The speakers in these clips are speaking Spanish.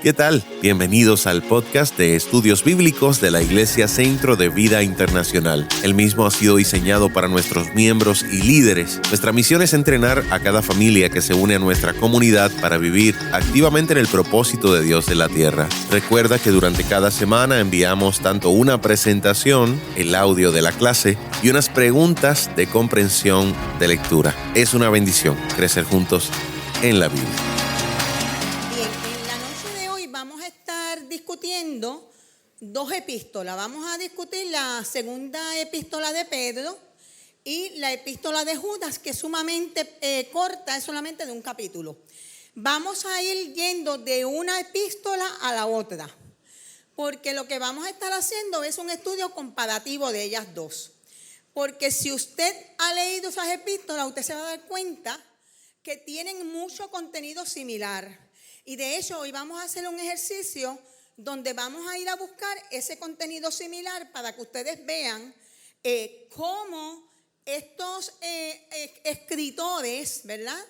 ¿Qué tal? Bienvenidos al podcast de estudios bíblicos de la Iglesia Centro de Vida Internacional. El mismo ha sido diseñado para nuestros miembros y líderes. Nuestra misión es entrenar a cada familia que se une a nuestra comunidad para vivir activamente en el propósito de Dios de la tierra. Recuerda que durante cada semana enviamos tanto una presentación, el audio de la clase y unas preguntas de comprensión de lectura. Es una bendición crecer juntos en la Biblia. Discutiendo dos epístolas. Vamos a discutir la segunda epístola de Pedro y la epístola de Judas, que es sumamente corta, es solamente de un capítulo. Vamos a ir yendo de una epístola a la otra, porque lo que vamos a estar haciendo es un estudio comparativo de ellas dos. Porque si usted ha leído esas epístolas, usted se va a dar cuenta que tienen mucho contenido similar. Y de hecho, hoy vamos a hacer un ejercicio donde vamos a ir a buscar ese contenido similar para que ustedes vean cómo estos escritores, ¿verdad?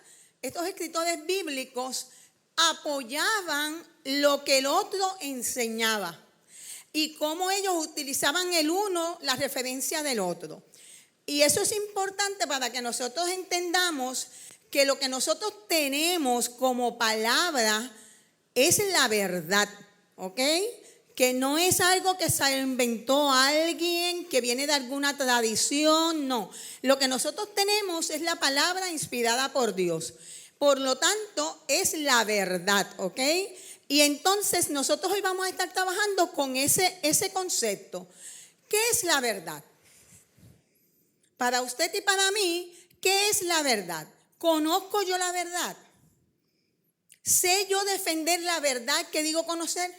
Estos escritores bíblicos apoyaban lo que el otro enseñaba y cómo ellos utilizaban el uno la referencia del otro. Y eso es importante para que nosotros entendamos que lo que nosotros tenemos como palabra es la verdad. ¿Ok? Que no es algo que se inventó alguien, que viene de alguna tradición, no. Lo que nosotros tenemos es la palabra inspirada por Dios. Por lo tanto, es la verdad, ¿ok? Y entonces nosotros hoy vamos a estar trabajando con ese concepto. ¿Qué es la verdad? Para usted y para mí, ¿qué es la verdad? ¿Conozco yo la verdad? ¿Sé yo defender la verdad que digo conocer?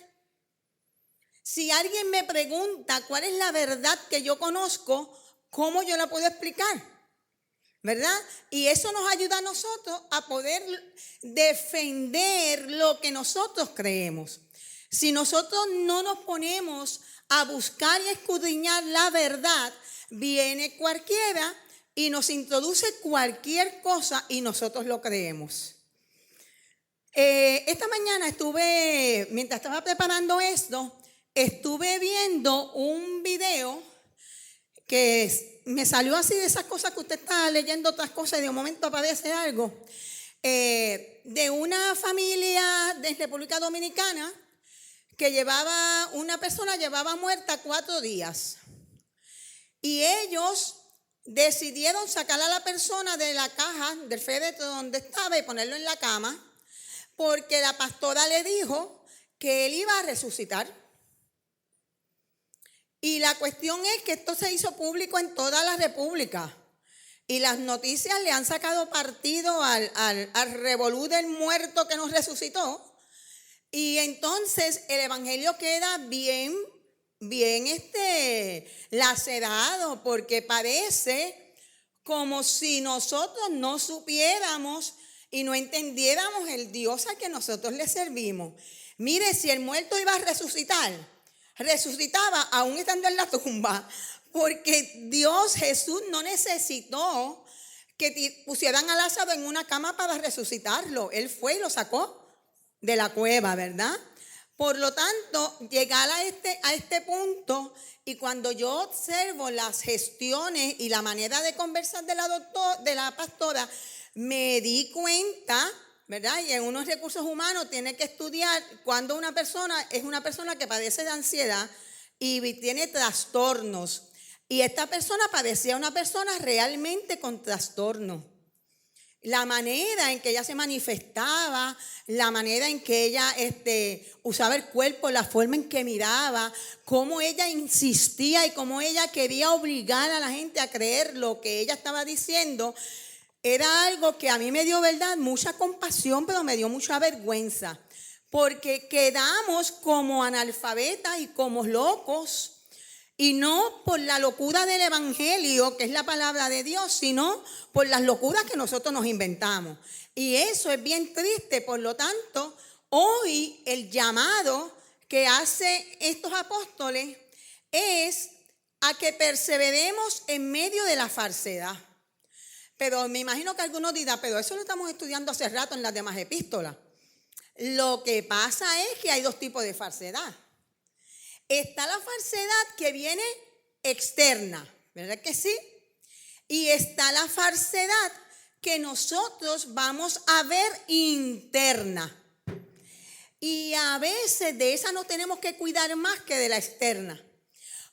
Si alguien me pregunta cuál es la verdad que yo conozco, ¿cómo yo la puedo explicar? ¿Verdad? Y eso nos ayuda a nosotros a poder defender lo que nosotros creemos. Si nosotros no nos ponemos a buscar y a escudriñar la verdad, viene cualquiera y nos introduce cualquier cosa y nosotros lo creemos. Esta mañana mientras estaba preparando esto, estuve viendo un video que me salió así de esas cosas que usted está leyendo otras cosas y de un momento aparece algo, de una familia de República Dominicana que una persona llevaba muerta 4 días y ellos decidieron sacar a la persona de la caja del féretro donde estaba y ponerlo en la cama porque la pastora le dijo que él iba a resucitar. Y la cuestión es que esto se hizo público en toda la República. Y las noticias le han sacado partido al revolú del muerto que nos resucitó. Y entonces el evangelio queda bien lacerado, porque parece como si nosotros no supiéramos y no entendiéramos el Dios al que nosotros le servimos. Mire, si el muerto iba a resucitaba aún estando en la tumba, porque Jesús no necesitó que pusieran a Lázaro en una cama para resucitarlo. Él fue y lo sacó de la cueva, ¿verdad? Por lo tanto, llegar a este punto, y cuando yo observo las gestiones y la manera de conversar de la pastora, me di cuenta, ¿verdad? Y en unos recursos humanos tiene que estudiar cuando una persona es una persona que padece de ansiedad y tiene trastornos. Y esta persona parecía una persona realmente con trastorno. La manera en que ella se manifestaba, la manera en que ella usaba el cuerpo, la forma en que miraba, cómo ella insistía y cómo ella quería obligar a la gente a creer lo que ella estaba diciendo, era algo que a mí me dio, ¿verdad?, mucha compasión, pero me dio mucha vergüenza, porque quedamos como analfabetas y como locos, y no por la locura del evangelio, que es la palabra de Dios, sino por las locuras que nosotros nos inventamos. Y eso es bien triste. Por lo tanto, hoy el llamado que hace estos apóstoles es a que perseveremos en medio de la falsedad. Pero me imagino que algunos dirán, pero eso lo estamos estudiando hace rato en las demás epístolas. Lo que pasa es que hay dos tipos de falsedad. Está la falsedad que viene externa, ¿verdad que sí? Y está la falsedad que nosotros vamos a ver interna. Y a veces de esa no tenemos que cuidar más que de la externa.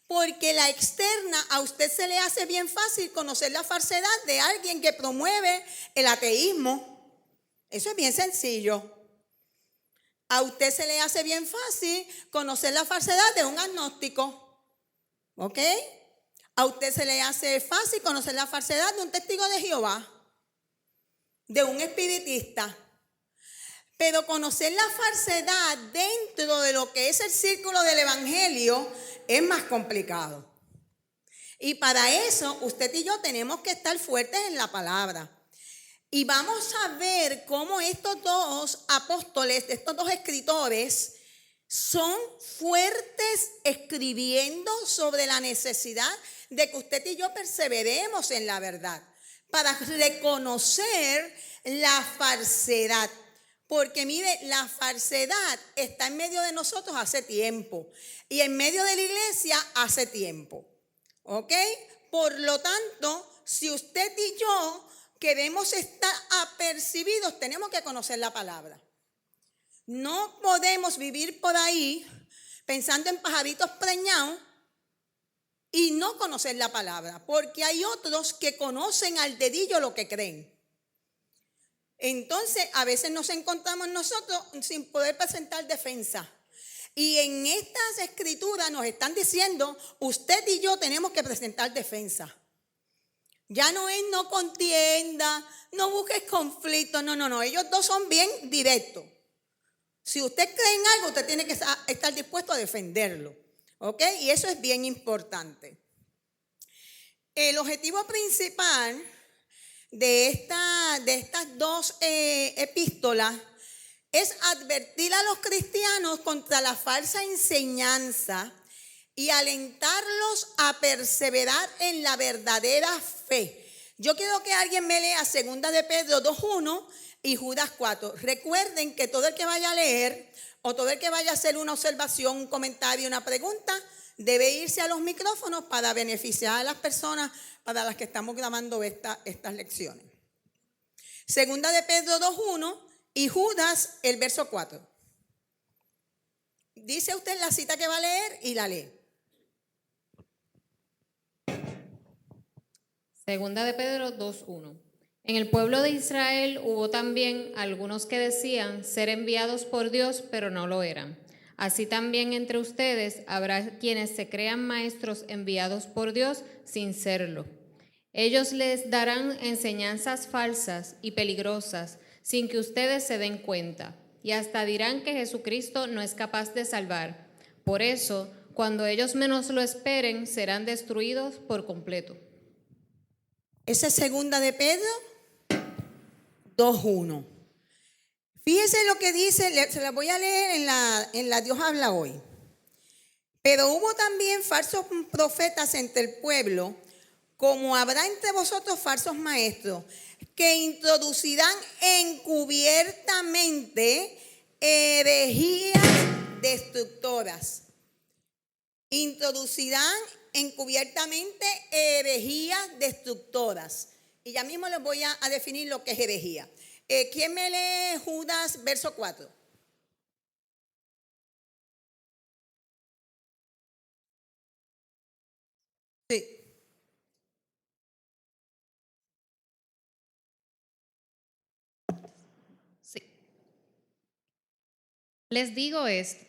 Porque la externa a usted se le hace bien fácil conocer la falsedad de alguien que promueve el ateísmo. Eso es bien sencillo. A usted se le hace bien fácil conocer la falsedad de un agnóstico. ¿Ok? A usted se le hace fácil conocer la falsedad de un testigo de Jehová, de un espiritista. Pero conocer la falsedad dentro de lo que es el círculo del evangelio es más complicado. Y para eso usted y yo tenemos que estar fuertes en la palabra. Y vamos a ver cómo estos dos apóstoles, estos dos escritores, son fuertes escribiendo sobre la necesidad de que usted y yo perseveremos en la verdad para reconocer la falsedad. Porque mire, la falsedad está en medio de nosotros hace tiempo y en medio de la iglesia hace tiempo. ¿Ok? Por lo tanto, si usted y yo queremos estar apercibidos, tenemos que conocer la palabra. No podemos vivir por ahí pensando en pajaritos preñados y no conocer la palabra, porque hay otros que conocen al dedillo lo que creen. Entonces, a veces nos encontramos nosotros sin poder presentar defensa. Y en estas escrituras nos están diciendo, usted y yo tenemos que presentar defensa. Ya no es no contienda, no busques conflicto, no. Ellos dos son bien directos. Si usted cree en algo, usted tiene que estar dispuesto a defenderlo. ¿Ok? Y eso es bien importante. El objetivo principal de estas dos epístolas es advertir a los cristianos contra la falsa enseñanza y alentarlos a perseverar en la verdadera fe. Yo quiero que alguien me lea 2 de Pedro 2:1 y Judas 4. Recuerden que todo el que vaya a leer o todo el que vaya a hacer una observación, un comentario, una pregunta, debe irse a los micrófonos para beneficiar a las personas para las que estamos grabando estas lecciones. 2 de Pedro 2:1 y Judas el verso 4. Dice usted la cita que va a leer y la lee. Segunda de Pedro 2:1. En el pueblo de Israel hubo también algunos que decían ser enviados por Dios, pero no lo eran. Así también entre ustedes habrá quienes se crean maestros enviados por Dios sin serlo. Ellos les darán enseñanzas falsas y peligrosas sin que ustedes se den cuenta, y hasta dirán que Jesucristo no es capaz de salvar. Por eso, cuando ellos menos lo esperen, serán destruidos por completo. Esa es 2 de Pedro 2:1. Fíjese lo que dice, se la voy a leer en la Dios habla hoy. Pero hubo también falsos profetas entre el pueblo, como habrá entre vosotros falsos maestros, que introducirán encubiertamente herejías destructoras. Introducirán encubiertamente herejías destructoras. Y ya mismo les voy a definir lo que es herejía. ¿Quién me lee Judas verso 4? Sí. Sí. Les digo esto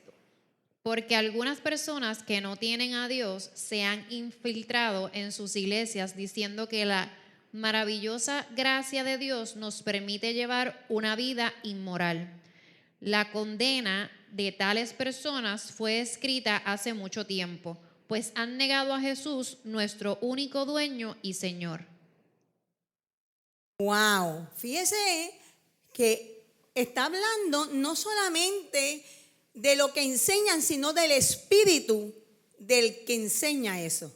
porque algunas personas que no tienen a Dios se han infiltrado en sus iglesias diciendo que la maravillosa gracia de Dios nos permite llevar una vida inmoral. La condena de tales personas fue escrita hace mucho tiempo, pues han negado a Jesús, nuestro único dueño y Señor. Wow, fíjese que está hablando no solamente de lo que enseñan, sino del espíritu del que enseña eso.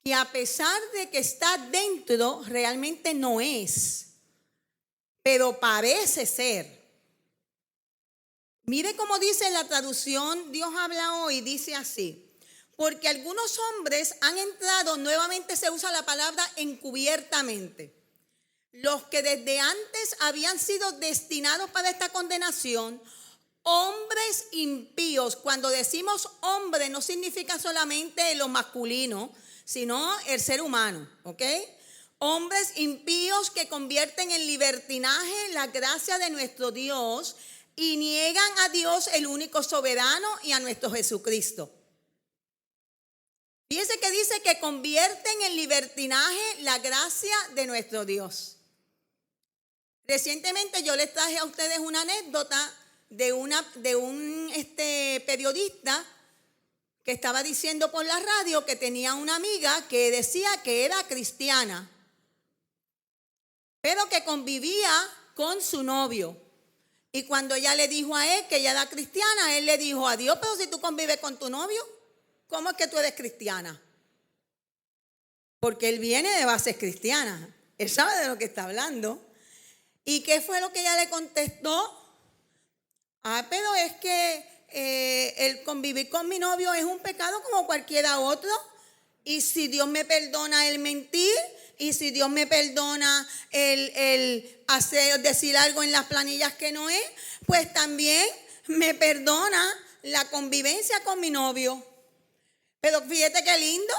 Y a pesar de que está dentro, realmente no es, pero parece ser. Mire cómo dice la traducción Dios habla hoy, dice así. Porque algunos hombres han entrado, nuevamente se usa la palabra encubiertamente. Los que desde antes habían sido destinados para esta condenación, hombres impíos. Cuando decimos hombre no significa solamente lo masculino, sino el ser humano, ¿ok? Hombres impíos que convierten en libertinaje la gracia de nuestro Dios y niegan a Dios el único soberano y a nuestro Jesucristo. Fíjense que dice que convierten en libertinaje la gracia de nuestro Dios. Recientemente yo les traje a ustedes una anécdota de un periodista que estaba diciendo por la radio que tenía una amiga que decía que era cristiana, pero que convivía con su novio. Y cuando ella le dijo a él que ella era cristiana, él le dijo: adiós, pero si tú convives con tu novio, ¿cómo es que tú eres cristiana? Porque él viene de bases cristianas. Él sabe de lo que está hablando. ¿Y qué fue lo que ella le contestó? Pero es que el convivir con mi novio es un pecado como cualquiera otro. Y si Dios me perdona el mentir, y si Dios me perdona el decir algo en las planillas que no es, pues también me perdona la convivencia con mi novio. Pero fíjate qué lindo.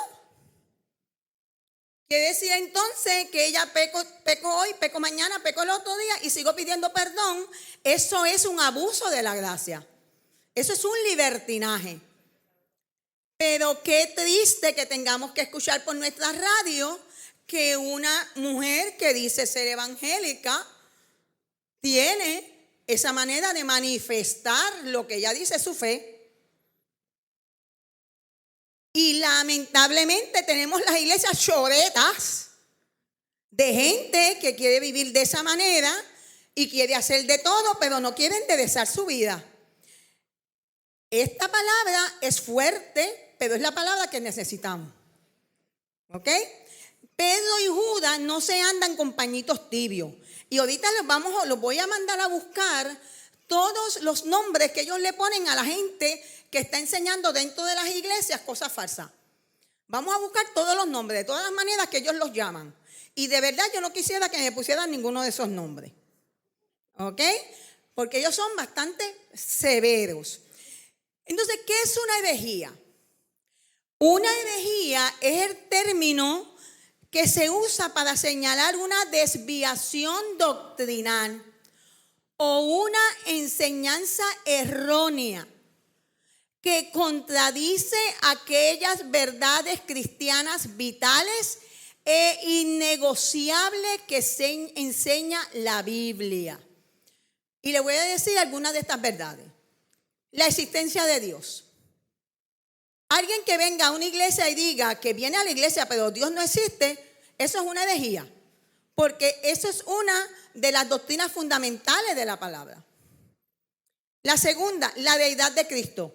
Quiere decir entonces que ella peco hoy, peco mañana, peco el otro día y sigo pidiendo perdón. Eso es un abuso de la gracia. Eso es un libertinaje. Pero qué triste que tengamos que escuchar por nuestra radio que una mujer que dice ser evangélica tiene esa manera de manifestar lo que ella dice su fe. Y lamentablemente tenemos las iglesias choretas de gente que quiere vivir de esa manera y quiere hacer de todo, pero no quiere enderezar su vida. Esta palabra es fuerte, pero es la palabra que necesitamos. ¿Ok? Pedro y Judas no se andan con pañitos tibios. Y ahorita los voy a mandar a buscar todos los nombres que ellos le ponen a la gente que está enseñando dentro de las iglesias cosas falsas. Vamos a buscar todos los nombres, de todas las maneras que ellos los llaman. Y de verdad yo no quisiera que me pusieran ninguno de esos nombres. ¿Ok? Porque ellos son bastante severos. Entonces, ¿qué es una herejía? Una herejía es el término que se usa para señalar una desviación doctrinal o una enseñanza errónea que contradice aquellas verdades cristianas vitales e innegociables que se enseña la Biblia. Y le voy a decir algunas de estas verdades. La existencia de Dios. Alguien que venga a una iglesia y diga que viene a la iglesia pero Dios no existe, eso es una herejía. Porque eso es una de las doctrinas fundamentales de la palabra. La segunda, la deidad de Cristo.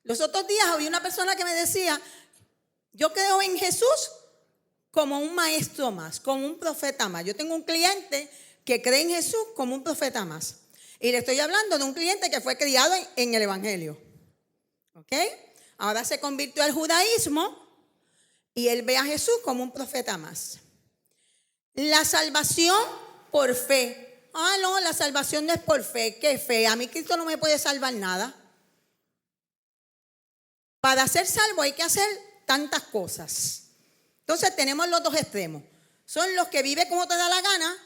Los otros días había una persona que me decía: yo creo en Jesús como un maestro más, como un profeta más. Yo tengo un cliente que cree en Jesús como un profeta más. Y le estoy hablando de un cliente que fue criado en el Evangelio. ¿Ok? Ahora se convirtió al judaísmo y él ve a Jesús como un profeta más. La salvación por fe. No, la salvación no es por fe. ¿Qué fe? A mí Cristo no me puede salvar nada. Para ser salvo hay que hacer tantas cosas. Entonces tenemos los dos extremos. Son los que viven como te da la gana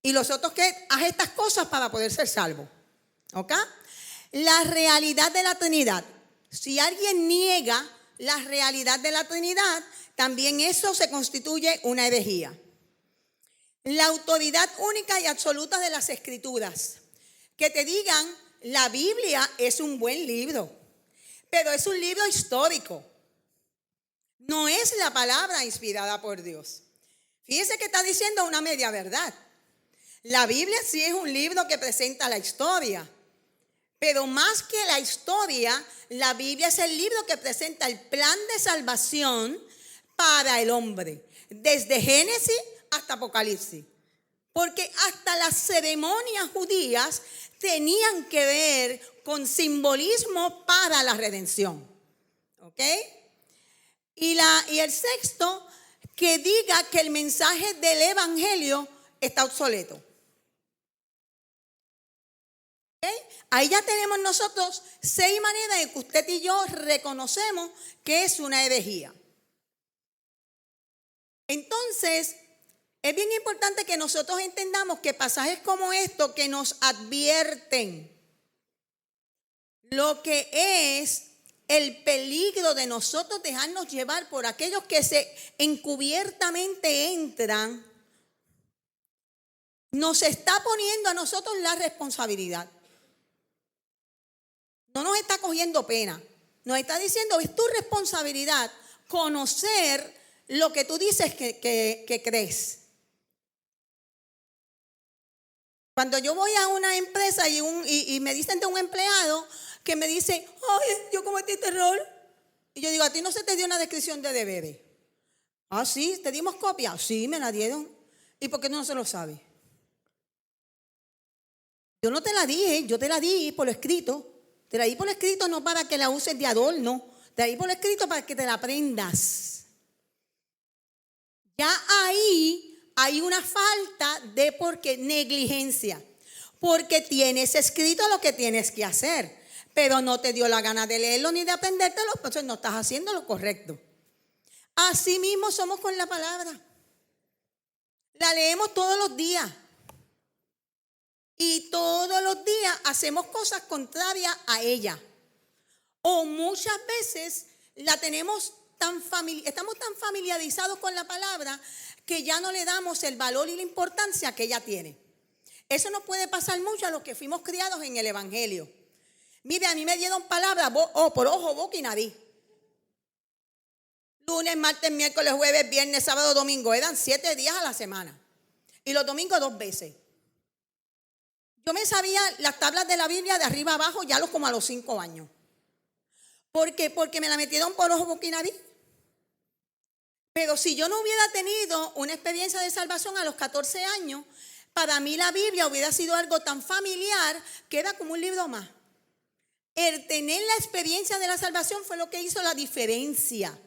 y los otros que hacen estas cosas para poder ser salvo. ¿Ok? La realidad de la Trinidad. Si alguien niega la realidad de la Trinidad, también eso se constituye una herejía. La autoridad única y absoluta de las Escrituras. Que te digan, la Biblia es un buen libro, pero es un libro histórico. No es la palabra inspirada por Dios. Fíjese que está diciendo una media verdad. La Biblia sí es un libro que presenta la historia, pero más que la historia, la Biblia es el libro que presenta el plan de salvación para el hombre, desde Génesis hasta Apocalipsis. porque hasta las ceremonias judías tenían que ver con simbolismo para la redención. ¿Ok? Y el sexto, que diga que el mensaje del evangelio está obsoleto. ¿Okay? Ahí ya tenemos nosotros 6 maneras en que usted y yo reconocemos que es una herejía. Entonces, es bien importante que nosotros entendamos que pasajes como estos que nos advierten lo que es el peligro de nosotros dejarnos llevar por aquellos que se encubiertamente entran, nos está poniendo a nosotros la responsabilidad. No nos está cogiendo pena. Nos está diciendo, es tu responsabilidad conocer lo que tú dices que crees. Cuando yo voy a una empresa y me dicen de un empleado que me dice, ay, yo cometí este error. Y yo digo, a ti no se te dio una descripción de deberes. Ah, sí, ¿te dimos copia? Sí, me la dieron. ¿Y por qué no se lo sabe? Yo no te la dije, yo te la di por lo escrito. Te la di por lo escrito no para que la uses de adorno. Te la di por lo escrito para que te la aprendas. Ya ahí hay una falta de negligencia. Porque tienes escrito lo que tienes que hacer, pero no te dio la gana de leerlo ni de aprendértelo, entonces no estás haciendo lo correcto. Así mismo somos con la palabra. La leemos todos los días. Y todos los días hacemos cosas contrarias a ella. O muchas veces estamos tan familiarizados con la palabra que ya no le damos el valor y la importancia que ella tiene. Eso nos puede pasar mucho a los que fuimos criados en el evangelio. Mire, a mí me dieron palabras por ojo, boca y nariz. Lunes, martes, miércoles, jueves, viernes, sábado, domingo. Eran 7 días a la semana. Y los domingos 2 veces. Yo me sabía las tablas de la Biblia de arriba abajo ya como a los 5 años. ¿Por qué? Porque me la metieron por ojo, boca y nariz. Pero si yo no hubiera tenido una experiencia de salvación a los 14 años, para mí la Biblia hubiera sido algo tan familiar que era como un libro más. El tener la experiencia de la salvación fue lo que hizo la diferencia.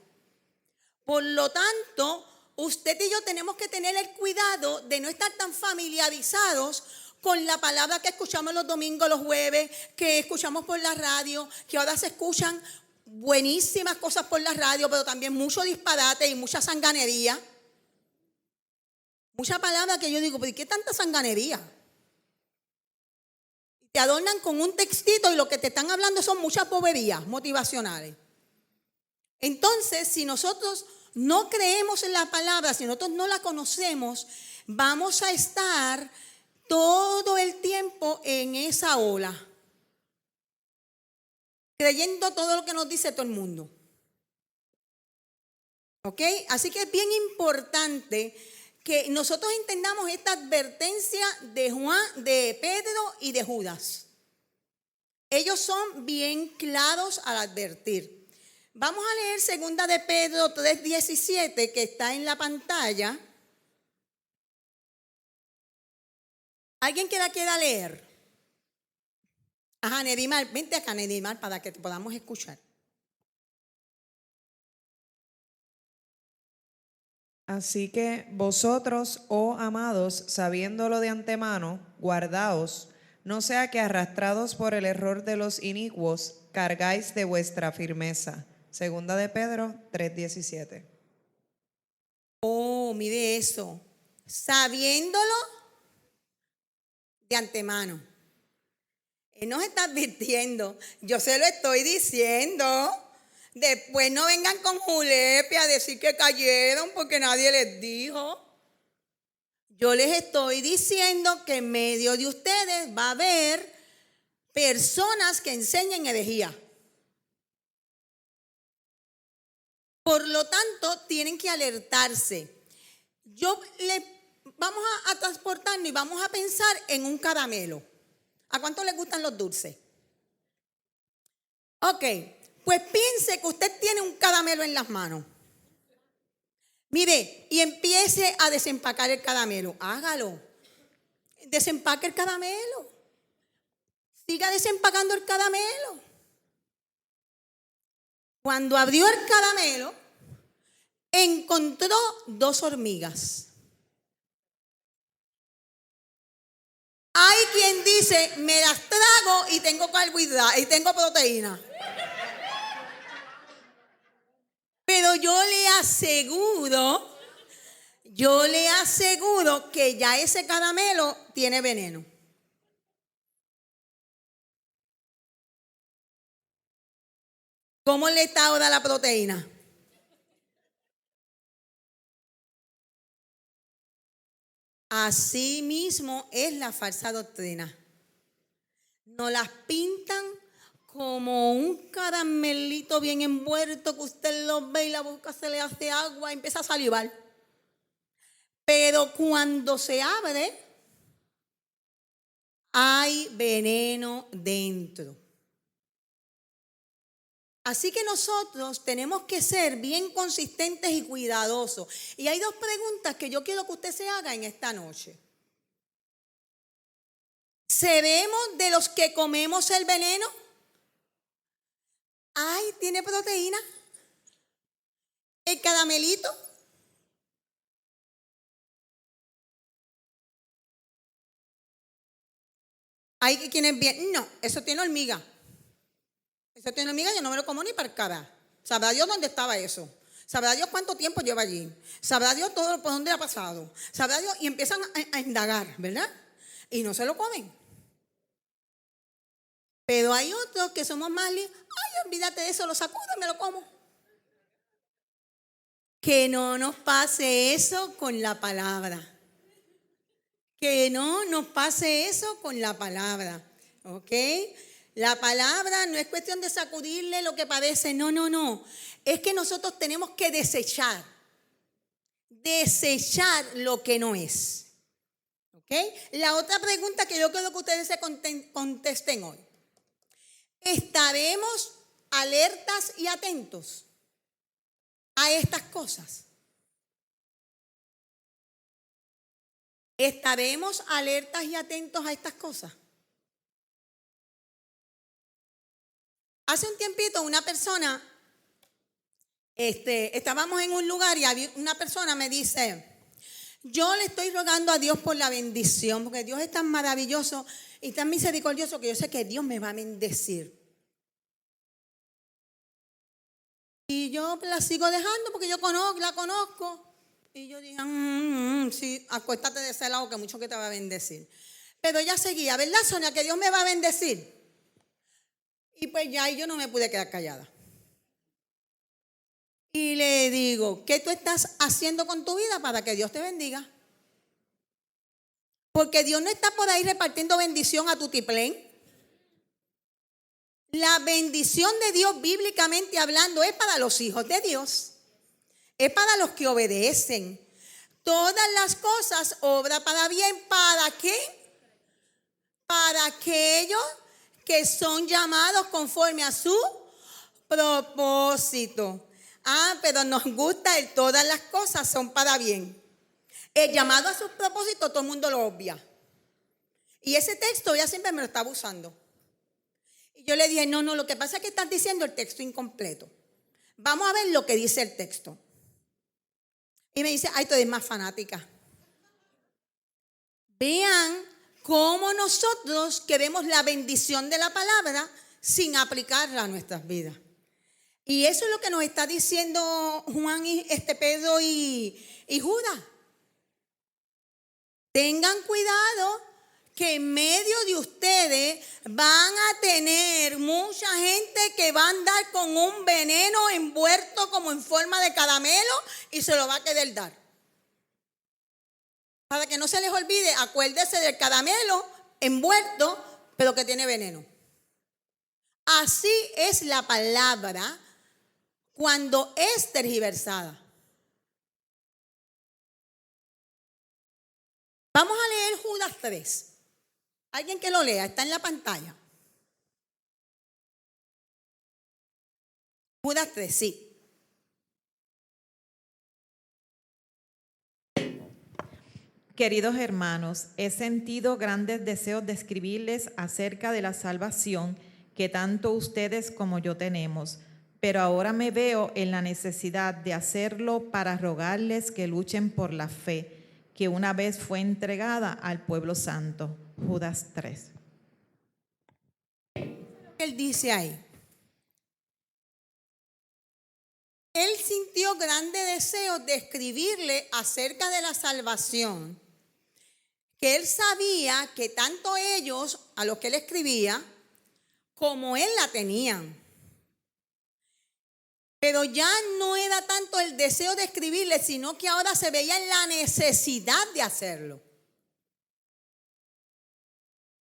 Por lo tanto, usted y yo tenemos que tener el cuidado de no estar tan familiarizados con la palabra que escuchamos los domingos, los jueves, que escuchamos por la radio, que ahora se escuchan buenísimas cosas por la radio, pero también mucho disparate y mucha sanganería. Mucha palabra que yo digo, ¿pero qué tanta sanganería? Te adornan con un textito y lo que te están hablando son muchas boberías motivacionales. Entonces, si nosotros no creemos en la palabra, si nosotros no la conocemos, vamos a estar todo el tiempo en esa ola, creyendo todo lo que nos dice todo el mundo. ¿Ok? Así que es bien importante que nosotros entendamos esta advertencia de Pedro y de Judas. Ellos son bien claros al advertir. Vamos a leer 2 de Pedro 3:17 que está en la pantalla. ¿Alguien que la quiera leer? Ajá, Nedimar, vente acá, Nedimar, para que te podamos escuchar. Así que vosotros, oh amados, sabiéndolo de antemano, guardaos, no sea que arrastrados por el error de los inicuos, cargáis de vuestra firmeza. 2 de Pedro 3:17. Oh, mire eso. Sabiéndolo de antemano. Él nos está advirtiendo. Yo se lo estoy diciendo. Después no vengan con julepia a decir que cayeron porque nadie les dijo. Yo les estoy diciendo que en medio de ustedes va a haber personas que enseñen herejía. Por lo tanto, tienen que alertarse. Vamos a transportarnos y vamos a pensar en un caramelo. ¿A cuánto les gustan los dulces? Ok, pues piense que usted tiene un caramelo en las manos. Mire, y empiece a desempacar el caramelo. Hágalo. Desempaque el caramelo. Siga desempacando el caramelo. Cuando abrió el caramelo, encontró 2 hormigas. Hay quien dice, me las trago y tengo carbohidratos y tengo proteína. Pero yo le aseguro que ya ese caramelo tiene veneno. ¿Cómo le está ahora la proteína? Así mismo es la falsa doctrina. Nos las pintan como un caramelito bien envuelto que usted lo ve y la boca se le hace agua y empieza a salivar. Pero cuando se abre, hay veneno dentro. Así que nosotros tenemos que ser bien consistentes y cuidadosos. Y hay 2 preguntas que yo quiero que usted se haga en esta noche. ¿Seremos de los que comemos el veneno? Ay, ¿tiene proteína? ¿El caramelito? Hay quienes bien, no, eso tiene hormiga. Eso tiene hormiga, yo no me lo como ni para el cara. Sabrá Dios dónde estaba eso. Sabrá Dios cuánto tiempo lleva allí. Sabrá Dios todo por dónde ha pasado. Sabrá Dios, y empiezan a indagar, ¿verdad? Y no se lo comen. Pero hay otros que somos más ay, olvídate de eso, lo sacudo y me lo como. Que no nos pase eso con la palabra. Que no nos pase eso con la palabra. ¿Ok? La palabra no es cuestión de sacudirle lo que padece, no. Es que nosotros tenemos que desechar lo que no es. ¿Ok? La otra pregunta que yo quiero que ustedes se contesten hoy. ¿Estaremos alertas y atentos a estas cosas? ¿Estaremos alertas y atentos a estas cosas? Hace un tiempito una persona, estábamos en un lugar y una persona me dice, yo le estoy rogando a Dios por la bendición, porque Dios es tan maravilloso y tan misericordioso que yo sé que Dios me va a bendecir. Y yo la sigo dejando porque yo la conozco. Y yo dije, sí, acuéstate de ese lado que mucho que te va a bendecir. Pero ella seguía, ¿verdad, Sonia? Que Dios me va a bendecir. Y pues ya yo no me pude quedar callada. Y le digo, ¿qué tú estás haciendo con tu vida para que Dios te bendiga? Porque Dios no está por ahí repartiendo bendición a tu tiplén. La bendición de Dios, bíblicamente hablando, es para los hijos de Dios. Es para los que obedecen. Todas las cosas obran para bien. ¿Para qué? Para aquellos que son llamados conforme a su propósito. Pero nos gusta todas las cosas son para bien. El llamado a su propósito todo el mundo lo obvia. Y ese texto ella siempre me lo estaba usando. Y yo le dije, no, lo que pasa es que estás diciendo el texto incompleto. Vamos a ver lo que dice el texto. Y me dice, ay, tú eres más fanática. Vean cómo nosotros queremos la bendición de la palabra sin aplicarla a nuestras vidas. Y eso es lo que nos está diciendo Juan, Pedro y Judas. Tengan cuidado que en medio de ustedes van a tener mucha gente que va a andar con un veneno envuelto como en forma de caramelo y se lo va a querer dar. Para que no se les olvide, acuérdese del caramelo envuelto, pero que tiene veneno. Así es la palabra cuando es tergiversada. Vamos a leer Judas 3. Alguien que lo lea, está en la pantalla. Judas 3, sí. Queridos hermanos, he sentido grandes deseos de escribirles acerca de la salvación que tanto ustedes como yo tenemos, pero ahora me veo en la necesidad de hacerlo para rogarles que luchen por la fe que una vez fue entregada al pueblo santo. Judas 3. Él dice ahí. Él sintió grandes deseos de escribirle acerca de la salvación, que él sabía que tanto ellos, a los que él escribía, como él la tenían. Pero ya no era tanto el deseo de escribirle, sino que ahora se veía en la necesidad de hacerlo.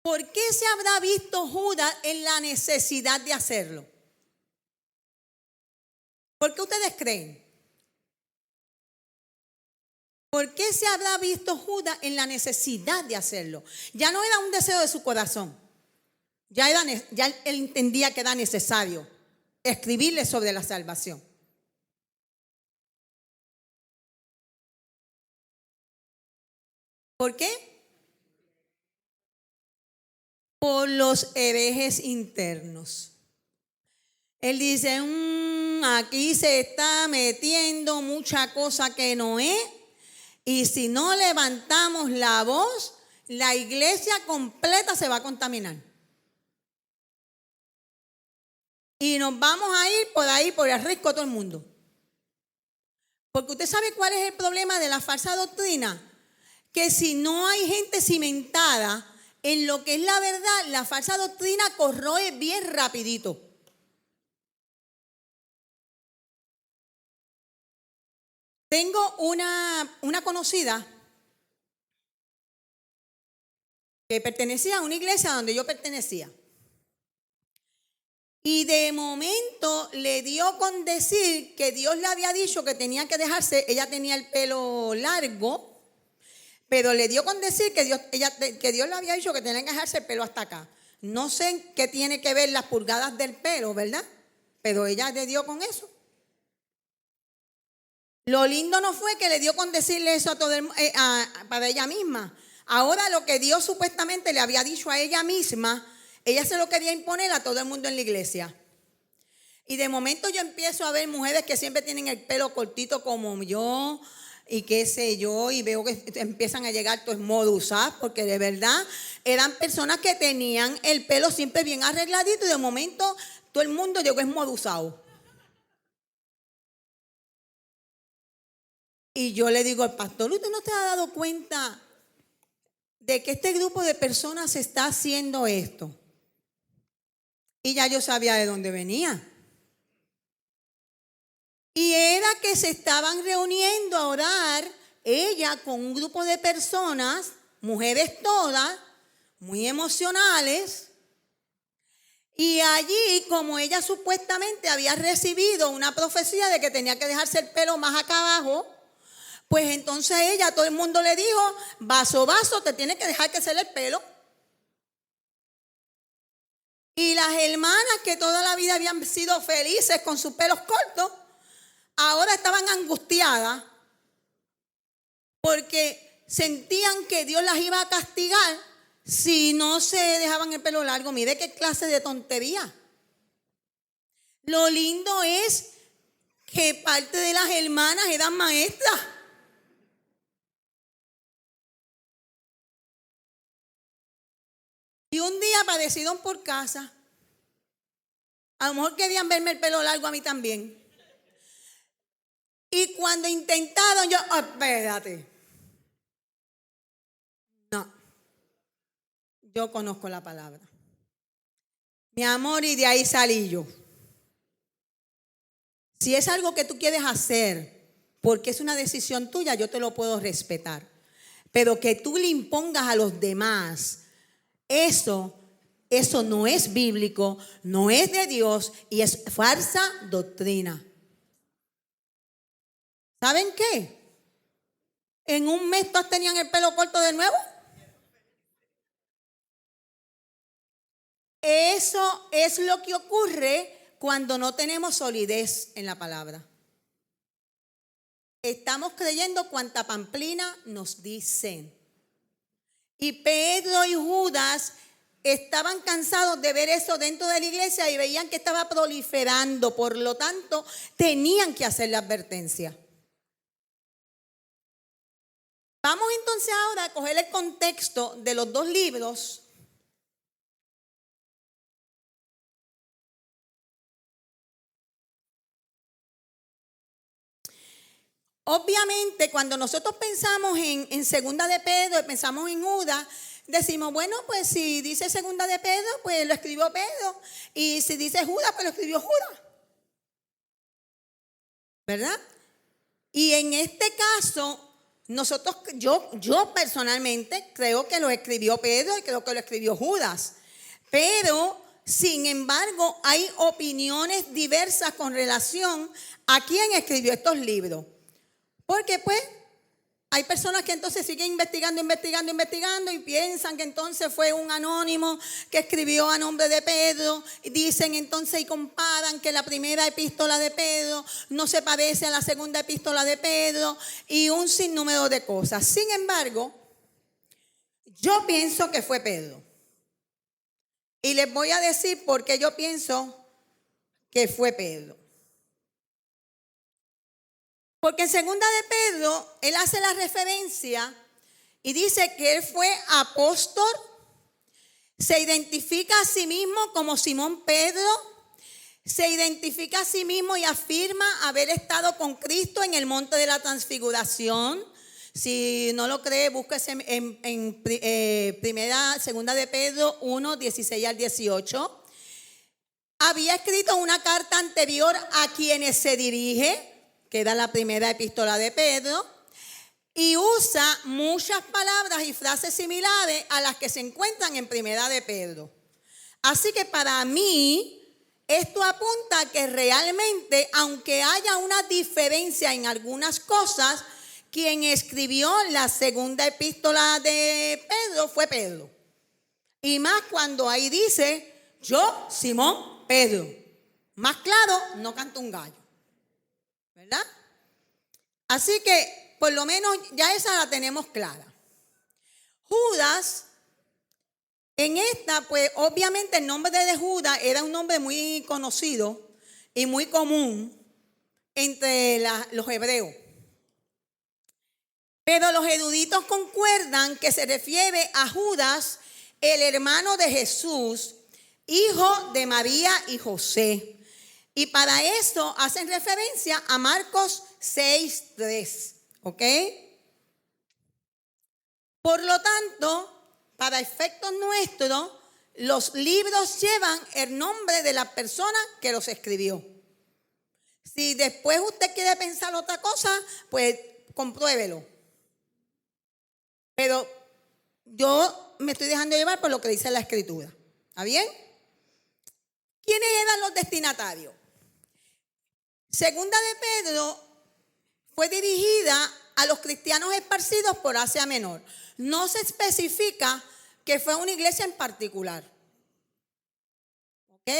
¿Por qué se habrá visto Judas en la necesidad de hacerlo? ¿Por qué ustedes creen? ¿Por qué se habrá visto Judas en la necesidad de hacerlo? Ya no era un deseo de su corazón. Ya él entendía que era necesario escribirle sobre la salvación. ¿Por qué? Por los herejes internos. Él dice, aquí se está metiendo mucha cosa que no es, y si no levantamos la voz, la iglesia completa se va a contaminar. Y nos vamos a ir por ahí, por el risco todo el mundo. Porque usted sabe cuál es el problema de la falsa doctrina, que si no hay gente cimentada en lo que es la verdad, la falsa doctrina corroe bien rapidito. Tengo una conocida que pertenecía a una iglesia donde yo pertenecía. Y de momento le dio con decir que Dios le había dicho que tenía que dejarse, ella tenía el pelo largo, pero le dio con decir que Dios le había dicho que tenía que dejarse el pelo hasta acá. No sé qué tiene que ver las pulgadas del pelo, ¿verdad? Pero ella le dio con eso. Lo lindo no fue que le dio con decirle eso a todo para ella misma. Ahora lo que Dios supuestamente le había dicho a ella misma, ella se lo quería imponer a todo el mundo en la iglesia. Y de momento yo empiezo a ver mujeres que siempre tienen el pelo cortito como yo y qué sé yo, y veo que empiezan a llegar todos modusas, porque de verdad eran personas que tenían el pelo siempre bien arregladito y de momento todo el mundo llegó esmodusado. Y yo le digo al pastor, ¿usted no se ha dado cuenta de que este grupo de personas está haciendo esto? Y ya yo sabía de dónde venía. Y era que se estaban reuniendo a orar, ella con un grupo de personas, mujeres todas, muy emocionales. Y allí, como ella supuestamente había recibido una profecía de que tenía que dejarse el pelo más acá abajo, pues entonces ella, todo el mundo le dijo, vaso, te tiene que dejar crecer el pelo. Y las hermanas que toda la vida habían sido felices con sus pelos cortos, ahora estaban angustiadas porque sentían que Dios las iba a castigar si no se dejaban el pelo largo. Mire qué clase de tontería. Lo lindo es que parte de las hermanas eran maestras. Y un día aparecieron por casa. A lo mejor querían verme el pelo largo a mí también. Y cuando intentaron, yo, espérate. No. Yo conozco la palabra. Mi amor, y de ahí salí yo. Si es algo que tú quieres hacer, porque es una decisión tuya, yo te lo puedo respetar. Pero que tú le impongas a los demás, eso no es bíblico, no es de Dios y es falsa doctrina. ¿Saben qué? En un mes todas tenían el pelo corto de nuevo. Eso es lo que ocurre cuando no tenemos solidez en la palabra. Estamos creyendo cuanta pamplina nos dicen. Y Pedro y Judas estaban cansados de ver eso dentro de la iglesia y veían que estaba proliferando. Por lo tanto, tenían que hacer la advertencia. Vamos entonces ahora a coger el contexto de los dos libros. Obviamente, cuando nosotros pensamos en Segunda de Pedro, pensamos en Judas, decimos, bueno, pues si dice Segunda de Pedro, pues lo escribió Pedro. Y si dice Judas, pues lo escribió Judas. ¿Verdad? Y en este caso, yo personalmente creo que lo escribió Pedro y creo que lo escribió Judas. Pero, sin embargo, hay opiniones diversas con relación a quién escribió estos libros. Porque pues hay personas que entonces siguen investigando y piensan que entonces fue un anónimo que escribió a nombre de Pedro. Y dicen entonces y comparan que la primera epístola de Pedro no se parece a la segunda epístola de Pedro y un sinnúmero de cosas. Sin embargo, yo pienso que fue Pedro. Y les voy a decir por qué yo pienso que fue Pedro. Porque en segunda de Pedro, él hace la referencia y dice que él fue apóstol, se identifica a sí mismo como Simón Pedro, se identifica a sí mismo y afirma haber estado con Cristo en el monte de la transfiguración. Si no lo cree, búsquese en segunda de Pedro 1, 16 al 18. Había escrito una carta anterior a quienes se dirige, que era la primera epístola de Pedro, y usa muchas palabras y frases similares a las que se encuentran en primera de Pedro. Así que para mí, esto apunta a que realmente, aunque haya una diferencia en algunas cosas, quien escribió la segunda epístola de Pedro fue Pedro. Y más cuando ahí dice, yo, Simón, Pedro. Más claro, no canto un gallo. ¿Verdad? Así que por lo menos ya esa la tenemos clara. Judas, en esta, pues obviamente el nombre de Judas era un nombre muy conocido y muy común entre los hebreos. Pero los eruditos concuerdan que se refiere a Judas, el hermano de Jesús, hijo de María y José. Y para eso hacen referencia a Marcos 6:3, ¿ok? Por lo tanto, para efectos nuestros, los libros llevan el nombre de la persona que los escribió. Si después usted quiere pensar otra cosa, pues compruébelo. Pero yo me estoy dejando llevar por lo que dice la Escritura. ¿Está bien? ¿Quiénes eran los destinatarios? Segunda de Pedro fue dirigida a los cristianos esparcidos por Asia Menor. No se especifica que fue una iglesia en particular. ¿Ok?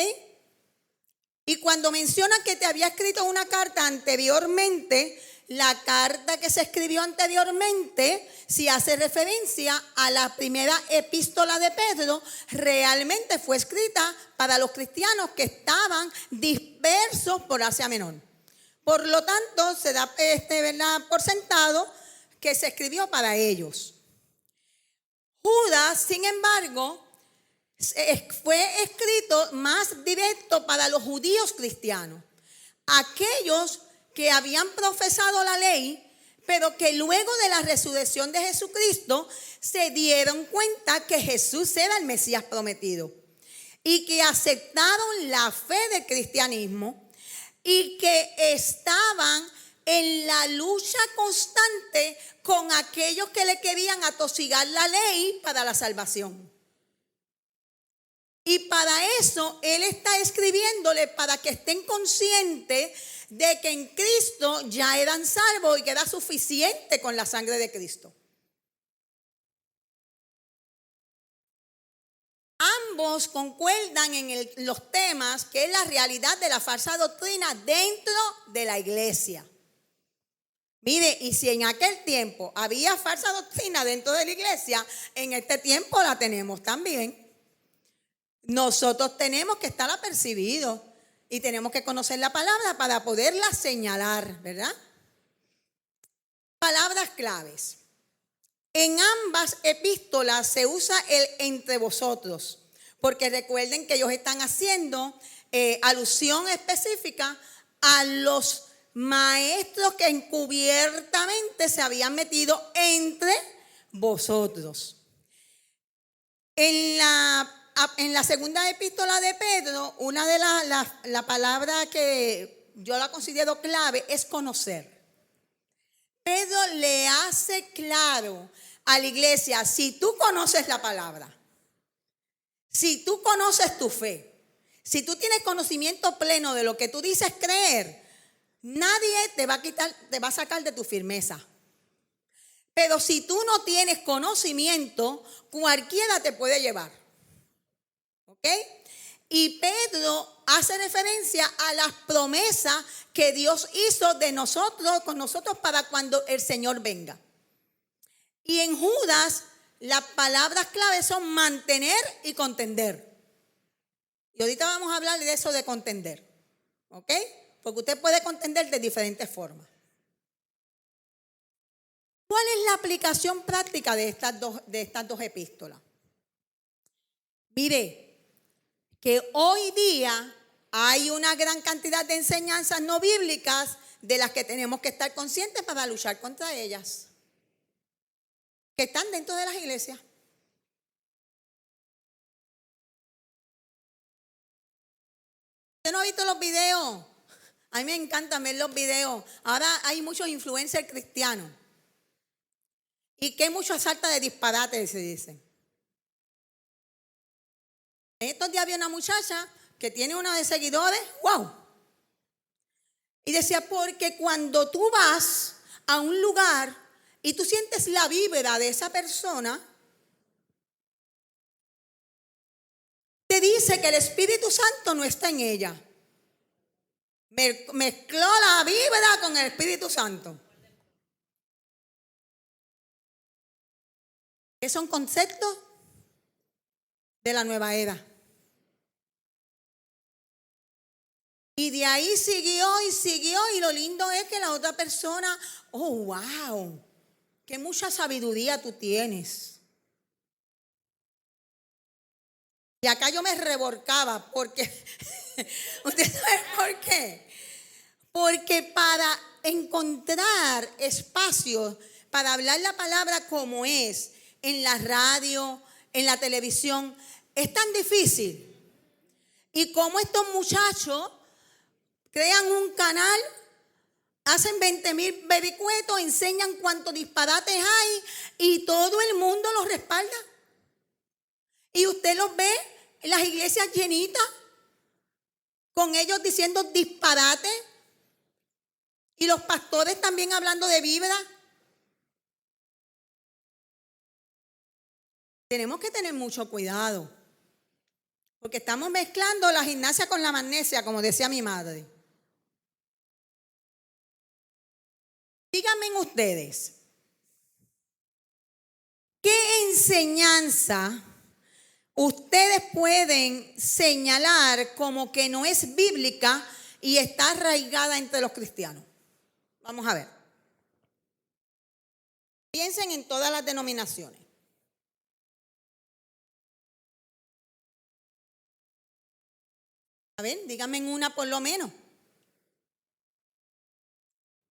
Y cuando menciona que te había escrito una carta anteriormente, la carta que se escribió anteriormente, si hace referencia a la primera epístola de Pedro, realmente fue escrita para los cristianos que estaban dispersos por Asia Menor. Por lo tanto, se da ¿verdad? Por sentado que se escribió para ellos. Judas, sin embargo, fue escrito más directo para los judíos cristianos, aquellos que habían profesado la ley, pero que luego de la resurrección de Jesucristo se dieron cuenta que Jesús era el Mesías prometido y que aceptaron la fe del cristianismo y que estaban en la lucha constante con aquellos que le querían atosigar la ley para la salvación. Y para eso Él está escribiéndole para que estén conscientes de que en Cristo ya eran salvos y que era suficiente con la sangre de Cristo. Ambos concuerdan en los temas que es la realidad de la falsa doctrina dentro de la iglesia. Mire, y si en aquel tiempo había falsa doctrina dentro de la iglesia, en este tiempo la tenemos también. Nosotros tenemos que estar apercibidos y tenemos que conocer la palabra para poderla señalar, ¿verdad? Palabras claves. En ambas epístolas se usa el entre vosotros, porque recuerden que ellos están haciendo alusión específica a los maestros que encubiertamente se habían metido entre vosotros. En la segunda epístola de Pedro, una de la palabra que yo la considero clave es conocer. Pedro le hace claro a la iglesia, si tú conoces la palabra, si tú conoces tu fe, si tú tienes conocimiento pleno de lo que tú dices creer, nadie te va a quitar, te va a sacar de tu firmeza. Pero si tú no tienes conocimiento, cualquiera te puede llevar. ¿Ok? Y Pedro hace referencia a las promesas que Dios hizo de nosotros, con nosotros para cuando el Señor venga. Y en Judas, las palabras claves son mantener y contender. Y ahorita vamos a hablar de eso de contender. ¿Ok? Porque usted puede contender de diferentes formas. ¿Cuál es la aplicación práctica de estas dos epístolas? Mire, que hoy día hay una gran cantidad de enseñanzas no bíblicas de las que tenemos que estar conscientes para luchar contra ellas, que están dentro de las iglesias. ¿Usted no ha visto los videos? A mí me encanta ver los videos. Ahora hay muchos influencers cristianos. Y que hay mucha salta de disparate, se dice. En estos días había una muchacha que tiene uno de seguidores, wow. Y decía, porque cuando tú vas a un lugar y tú sientes la vibra de esa persona, te dice que el Espíritu Santo no está en ella. Mezcló la vibra con el Espíritu Santo. ¿Qué son conceptos de la nueva era? Y de ahí siguió y lo lindo es que la otra persona, oh, wow, qué mucha sabiduría tú tienes. Y acá yo me revolcaba porque, ¿usted sabe por qué? Porque para encontrar espacios para hablar la palabra como es, en la radio, en la televisión, es tan difícil. Y como estos muchachos crean un canal, hacen 20,000 vericuetos, enseñan cuántos disparates hay y todo el mundo los respalda. Y usted los ve en las iglesias llenitas, con ellos diciendo disparates y los pastores también hablando de vibra. Tenemos que tener mucho cuidado, porque estamos mezclando la gimnasia con la magnesia, como decía mi madre. Díganme ustedes, ¿qué enseñanza ustedes pueden señalar como que no es bíblica y está arraigada entre los cristianos? Vamos a ver. Piensen en todas las denominaciones. A ver, díganme en una por lo menos.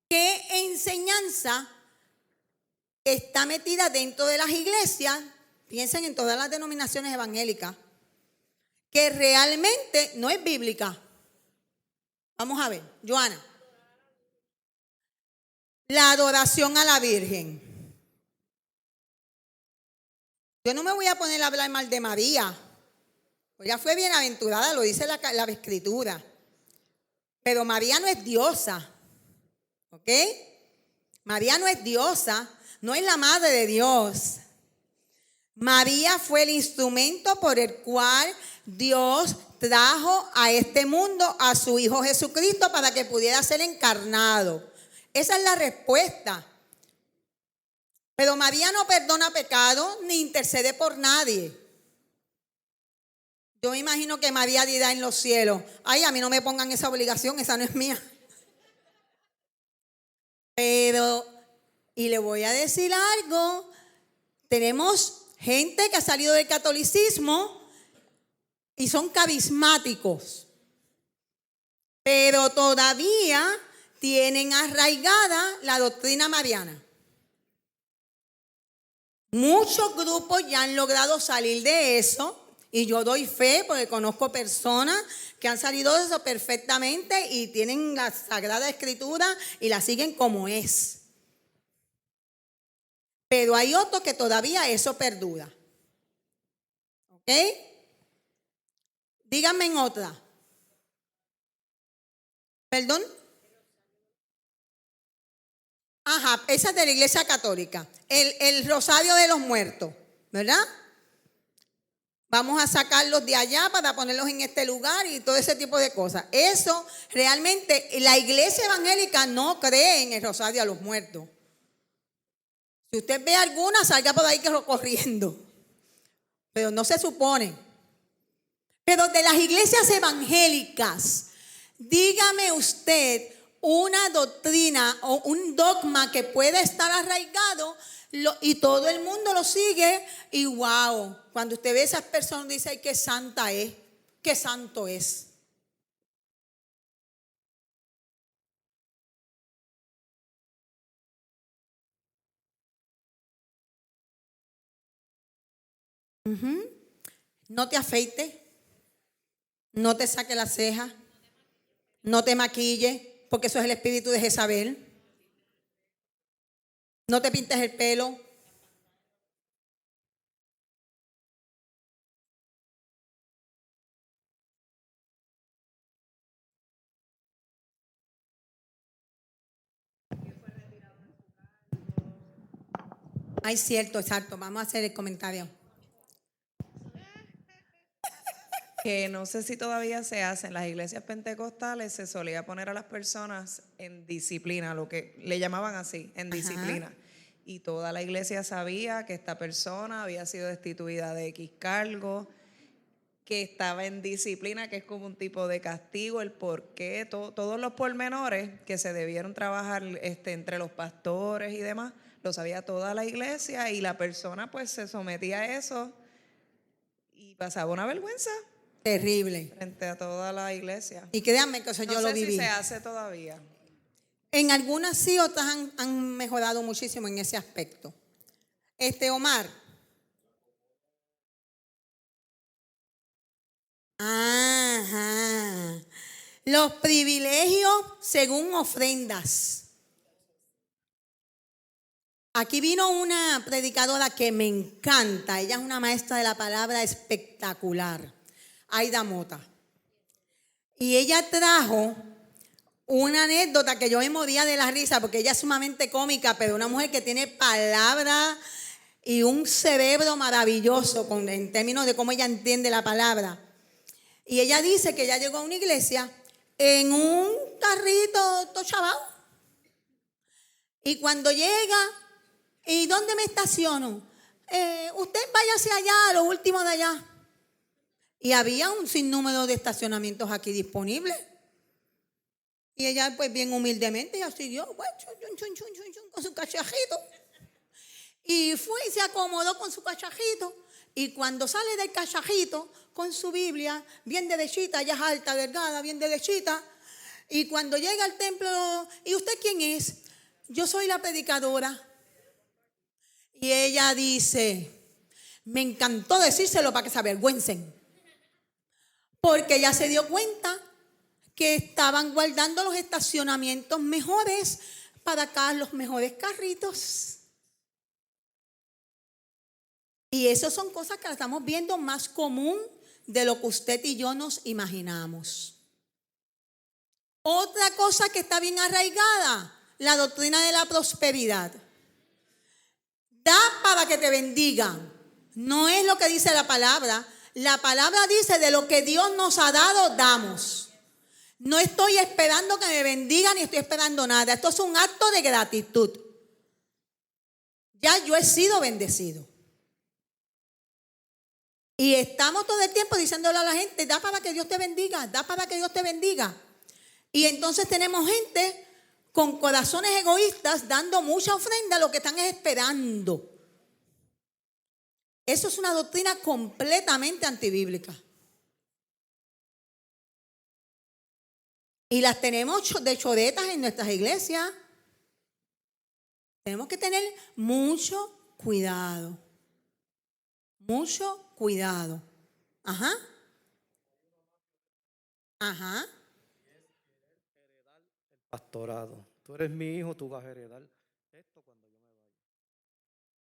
¿Qué enseñanza está metida dentro de las iglesias? Piensen en todas las denominaciones evangélicas, que realmente no es bíblica. Vamos a ver, Joana. La adoración a la Virgen. Yo no me voy a poner a hablar mal de María. Ella fue bienaventurada, lo dice la Escritura. Pero María no es diosa. ¿Ok? María no es diosa, no es la madre de Dios. María fue el instrumento por el cual Dios trajo a este mundo a su Hijo Jesucristo para que pudiera ser encarnado. Esa es la respuesta. Pero María no perdona pecado ni intercede por nadie. Yo me imagino que María dirá en los cielos: ay, a mí no me pongan esa obligación, esa no es mía. Pero, y le voy a decir algo, tenemos gente que ha salido del catolicismo y son carismáticos, pero todavía tienen arraigada la doctrina mariana. Muchos grupos ya han logrado salir de eso. Y yo doy fe porque conozco personas que han salido de eso perfectamente y tienen la Sagrada Escritura y la siguen como es. Pero hay otros que todavía eso perdura. ¿Ok? Díganme en otra. ¿Perdón? Ajá, esa es de la Iglesia Católica. El Rosario de los Muertos, ¿verdad? Vamos a sacarlos de allá para ponerlos en este lugar y todo ese tipo de cosas. Eso realmente la iglesia evangélica no cree en el Rosario a los Muertos. Si usted ve alguna, salga por ahí corriendo. Pero no se supone. Pero de las iglesias evangélicas, dígame usted una doctrina o un dogma que pueda estar arraigado y todo el mundo lo sigue y wow, cuando usted ve a esas personas dice: ay, qué santa es, qué santo es. No te afeites, no te saque la ceja, no te maquille, porque eso es el espíritu de Jezabel. No te pintes el pelo. Ay, cierto, exacto. Vamos a hacer el comentario. Que no sé si todavía se hace en las iglesias pentecostales, se solía poner a las personas en disciplina, lo que le llamaban así, en disciplina. Y toda la iglesia sabía que esta persona había sido destituida de X cargo, que estaba en disciplina, que es como un tipo de castigo, el por qué, todos los pormenores que se debieron trabajar entre los pastores y demás, lo sabía toda la iglesia y la persona pues se sometía a eso y pasaba una vergüenza. Terrible. Frente a toda la iglesia. Y créanme que eso yo lo viví. No sé si se hace todavía. En algunas sí, otras han mejorado muchísimo en ese aspecto. Omar. Ajá. Los privilegios según ofrendas. Aquí vino una predicadora que me encanta. Ella es una maestra de la palabra espectacular. Aida Mota. Y ella trajo una anécdota que yo me moría de la risa porque ella es sumamente cómica, pero una mujer que tiene palabra y un cerebro maravilloso en términos de cómo ella entiende la palabra. Y ella dice que ella llegó a una iglesia en un carrito todo chavao. Y cuando llega, ¿y dónde me estaciono? Usted váyase allá, a lo último de allá. Y había un sinnúmero de estacionamientos aquí disponibles. Y ella, pues bien humildemente, ella siguió pues, con su cachajito. Y fue y se acomodó con su cachajito. Y cuando sale del cachajito, con su Biblia, bien derechita, ella es alta, delgada, bien derechita. Y cuando llega al templo, ¿y usted quién es? Yo soy la predicadora. Y ella dice, me encantó decírselo para que se avergüencen. Porque ella se dio cuenta que estaban guardando los estacionamientos mejores para acá los mejores carritos. Y eso son cosas que las estamos viendo más común de lo que usted y yo nos imaginamos. Otra cosa que está bien arraigada, la doctrina de la prosperidad. Da para que te bendigan. No es lo que dice la palabra. La palabra dice de lo que Dios nos ha dado, damos. No estoy esperando que me bendigan ni estoy esperando nada. Esto es un acto de gratitud. Ya yo he sido bendecido. Y estamos todo el tiempo diciéndole a la gente, da para que Dios te bendiga, da para que Dios te bendiga. Y entonces tenemos gente con corazones egoístas dando mucha ofrenda, lo que están es esperando. Eso es una doctrina completamente antibíblica. Y las tenemos de choretas en nuestras iglesias. Tenemos que tener mucho cuidado. Mucho cuidado. Ajá. Ajá. Pastorado. Tú eres mi hijo, tú vas a heredar esto cuando yo me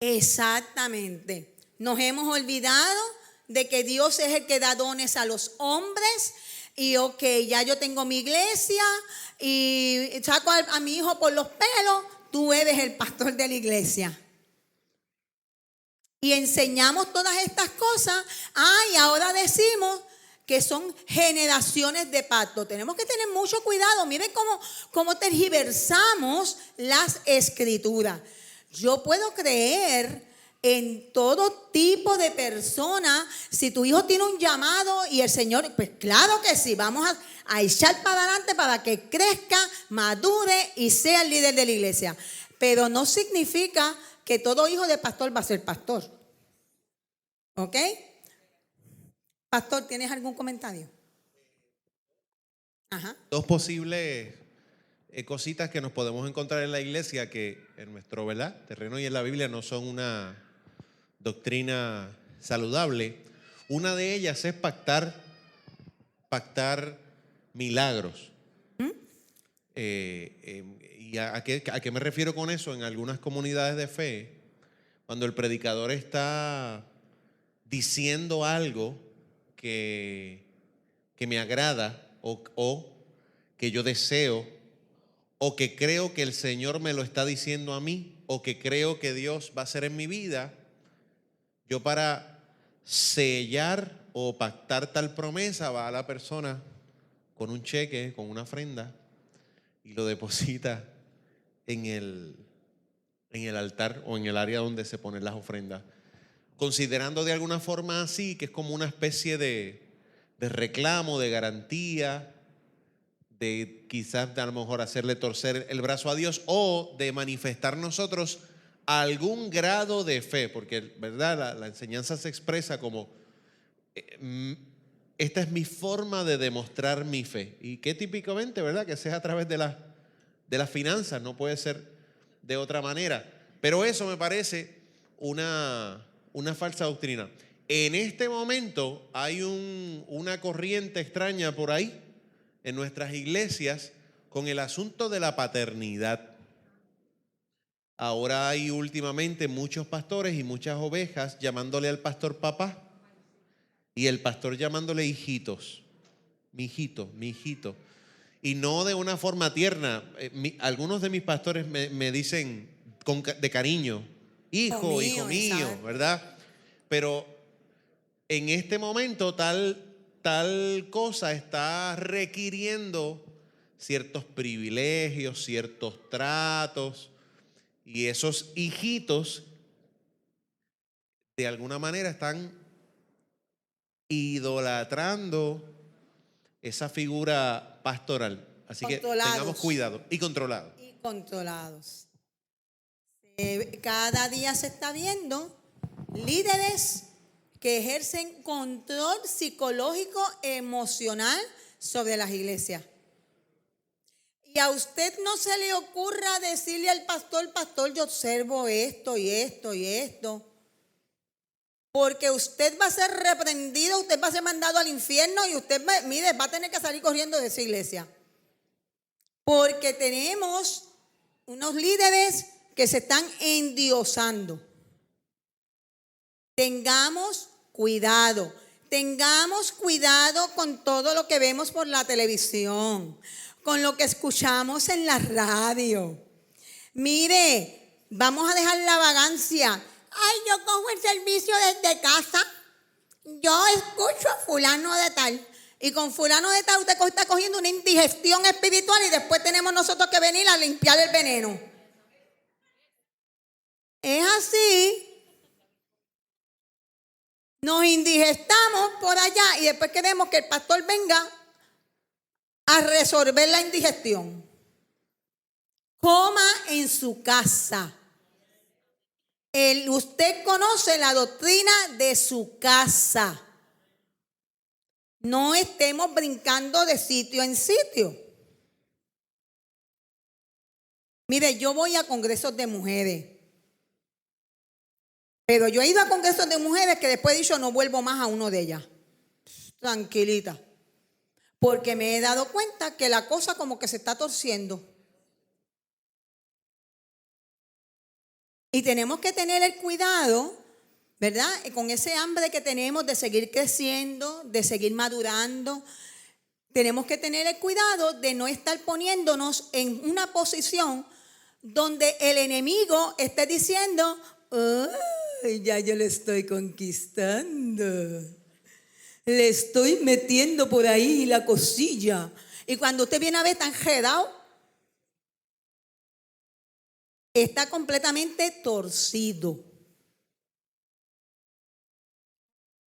vaya. Exactamente. Nos hemos olvidado de que Dios es el que da dones a los hombres. Y ok, ya yo tengo mi iglesia y saco a mi hijo por los pelos, tú eres el pastor de la iglesia. Y enseñamos todas estas cosas. Y ahora decimos que son generaciones de pacto. Tenemos que tener mucho cuidado. Miren cómo tergiversamos las escrituras. Yo puedo creer en todo tipo de personas. Si tu hijo tiene un llamado y el Señor, pues claro que sí, vamos a echar para adelante para que crezca, madure y sea el líder de la iglesia. Pero no significa que todo hijo de pastor va a ser pastor. ¿Ok? Pastor, ¿tienes algún comentario? Ajá. Dos posibles cositas que nos podemos encontrar en la iglesia que en nuestro, ¿verdad?, terreno y en la Biblia no son una doctrina saludable. Una de ellas es pactar milagros. ¿Y a qué me refiero con eso? En algunas comunidades de fe, cuando el predicador está diciendo algo que me agrada o que yo deseo o que creo que el Señor me lo está diciendo a mí o que creo que Dios va a hacer en mi vida, yo para sellar o pactar tal promesa va a la persona con un cheque, con una ofrenda y lo deposita en el altar o en el área donde se ponen las ofrendas, considerando de alguna forma así que es como una especie de reclamo, de garantía, de quizás a lo mejor hacerle torcer el brazo a Dios o de manifestar nosotros algún grado de fe, porque ¿verdad? La enseñanza se expresa como esta es mi forma de demostrar mi fe, y que típicamente, ¿verdad?, que sea a través de las finanzas, no puede ser de otra manera, pero eso me parece una falsa doctrina. En este momento hay una corriente extraña por ahí en nuestras iglesias con el asunto de la paternidad. Ahora hay últimamente muchos pastores y muchas ovejas llamándole al pastor papá y el pastor llamándole hijitos, mi hijito, mi hijito. Y no de una forma tierna. Algunos de mis pastores me dicen de cariño, hijo mío, ¿verdad? Pero en este momento tal cosa está requiriendo ciertos privilegios, ciertos tratos, y esos hijitos de alguna manera están idolatrando esa figura pastoral. Así que tengamos cuidado. Y controlados. Y controlados. Cada día se está viendo líderes que ejercen control psicológico, emocional sobre las iglesias. Y a usted no se le ocurra decirle al pastor, yo observo esto y esto y esto. Porque usted va a ser reprendido, usted va a ser mandado al infierno y usted, mire, va a tener que salir corriendo de esa iglesia. Porque tenemos unos líderes que se están endiosando. Tengamos cuidado con todo lo que vemos por la televisión, con lo que escuchamos en la radio. Mire, vamos a dejar la vagancia. Ay, yo cojo el servicio desde casa, yo escucho a fulano de tal Y con fulano de tal usted está cogiendo una indigestión espiritual y después tenemos nosotros que venir a limpiar el veneno. Es así. Nos indigestamos por allá y después queremos que el pastor venga a resolver la indigestión. Coma en su casa. Usted conoce la doctrina de su casa. No estemos brincando de sitio en sitio. Mire, yo voy a congresos de mujeres. Pero yo he ido a congresos de mujeres que después he dicho no vuelvo más a uno de ellas. Tranquilita. Porque me he dado cuenta que la cosa como que se está torciendo. Y tenemos que tener el cuidado, ¿verdad? Con ese hambre que tenemos de seguir creciendo, de seguir madurando. Tenemos que tener el cuidado de no estar poniéndonos en una posición donde el enemigo esté diciendo, ¡ay, ya yo le estoy conquistando! Le estoy metiendo por ahí la cosilla. Y cuando usted viene a ver tan enredado, está completamente torcido.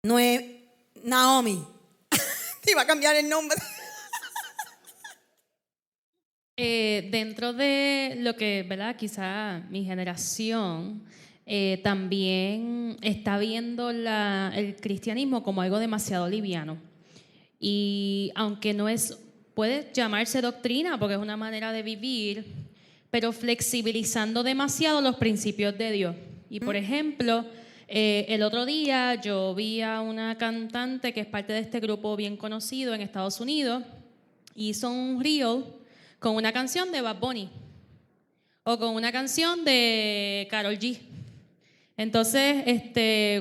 No es Naomi. Te iba a cambiar el nombre. Dentro de lo que, ¿verdad? Quizá mi generación también está viendo el cristianismo como algo demasiado liviano. Y aunque no es, puede llamarse doctrina porque es una manera de vivir, pero flexibilizando demasiado los principios de Dios. Y por ejemplo, el otro día yo vi a una cantante que es parte de este grupo bien conocido en Estados Unidos, hizo un reel con una canción de Bad Bunny o con una canción de Karol G. Entonces,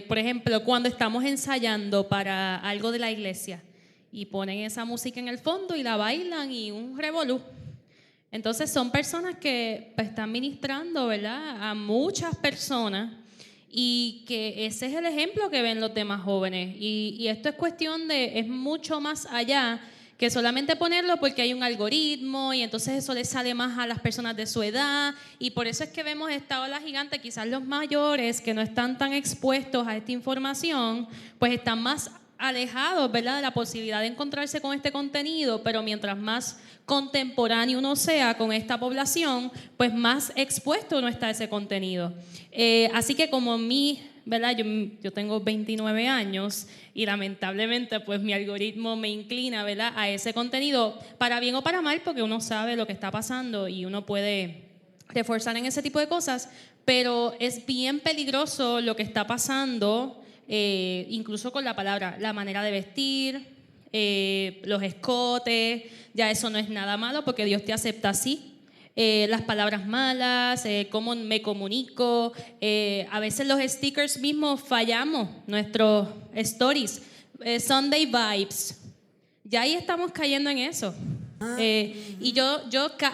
por ejemplo, cuando estamos ensayando para algo de la iglesia y ponen esa música en el fondo y la bailan y un revolú. Entonces son personas que están ministrando, ¿verdad?, a muchas personas y que ese es el ejemplo que ven los demás jóvenes. Y esto es cuestión de, es mucho más allá que solamente ponerlo porque hay un algoritmo y entonces eso le sale más a las personas de su edad y por eso es que vemos esta ola gigante, quizás los mayores que no están tan expuestos a esta información, pues están más alejados, ¿verdad?, de la posibilidad de encontrarse con este contenido, pero mientras más contemporáneo uno sea con esta población, pues más expuesto uno está a ese contenido. Así que como ¿verdad? Yo tengo 29 años y lamentablemente pues mi algoritmo me inclina, ¿verdad?, a ese contenido, para bien o para mal, porque uno sabe lo que está pasando y uno puede reforzar en ese tipo de cosas, pero es bien peligroso lo que está pasando, incluso con la palabra, la manera de vestir, los escotes, ya eso no es nada malo porque Dios te acepta así. Las palabras malas, cómo me comunico, a veces los stickers mismos fallamos, nuestros stories, Sunday vibes, ya ahí estamos cayendo en eso. Y yo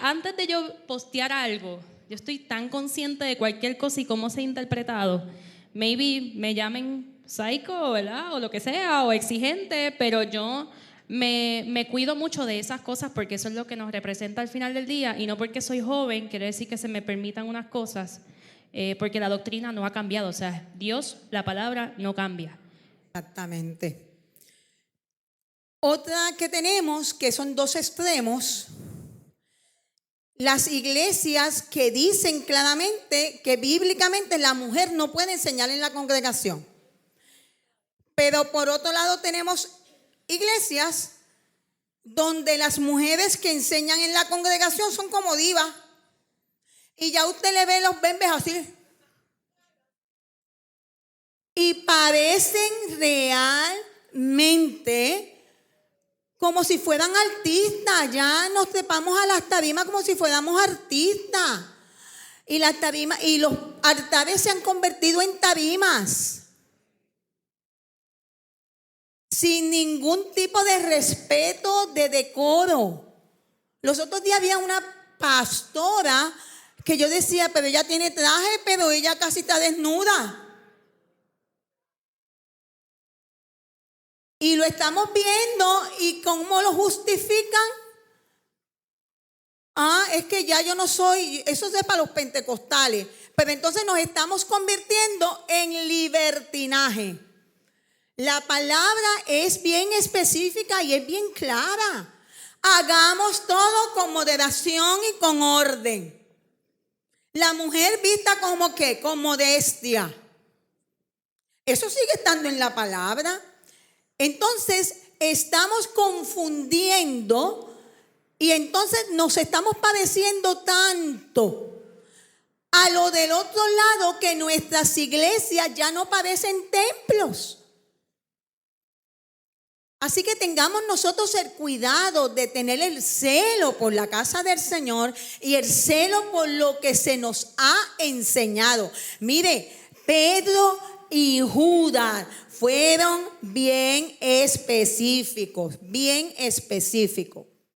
antes de yo postear algo, yo estoy tan consciente de cualquier cosa y cómo se ha interpretado, maybe me llamen psycho, ¿verdad?, o lo que sea, o exigente, pero yo me cuido mucho de esas cosas porque eso es lo que nos representa al final del día y no porque soy joven quiere decir que se me permitan unas cosas, porque la doctrina no ha cambiado, o sea, Dios, la palabra no cambia. Exactamente. Otra que tenemos, que son dos extremos, las iglesias que dicen claramente que bíblicamente la mujer no puede enseñar en la congregación. Pero por otro lado tenemos iglesias donde las mujeres que enseñan en la congregación son como divas. Y ya usted le ve los bembes así. Y parecen realmente como si fueran artistas. Ya nos trepamos a las tarimas como si fuéramos artistas. Y las tarimas, y los altares se han convertido en tarimas. Sin ningún tipo de respeto, de decoro. Los otros días había una pastora que yo decía, pero ella tiene traje, pero ella casi está desnuda. Y lo estamos viendo, ¿y cómo lo justifican? Es que ya yo no soy, eso es para los pentecostales. Pero entonces nos estamos convirtiendo en libertinaje. La palabra es bien específica y es bien clara. Hagamos todo con moderación y con orden. La mujer vista como ¿qué? Con modestia. Eso sigue estando en la palabra. Entonces estamos confundiendo y entonces nos estamos pareciendo tanto a lo del otro lado que nuestras iglesias ya no parecen templos. Así que tengamos nosotros el cuidado de tener el celo por la casa del Señor y el celo por lo que se nos ha enseñado. Mire, Pedro y Judas fueron bien específicos, bien específicos.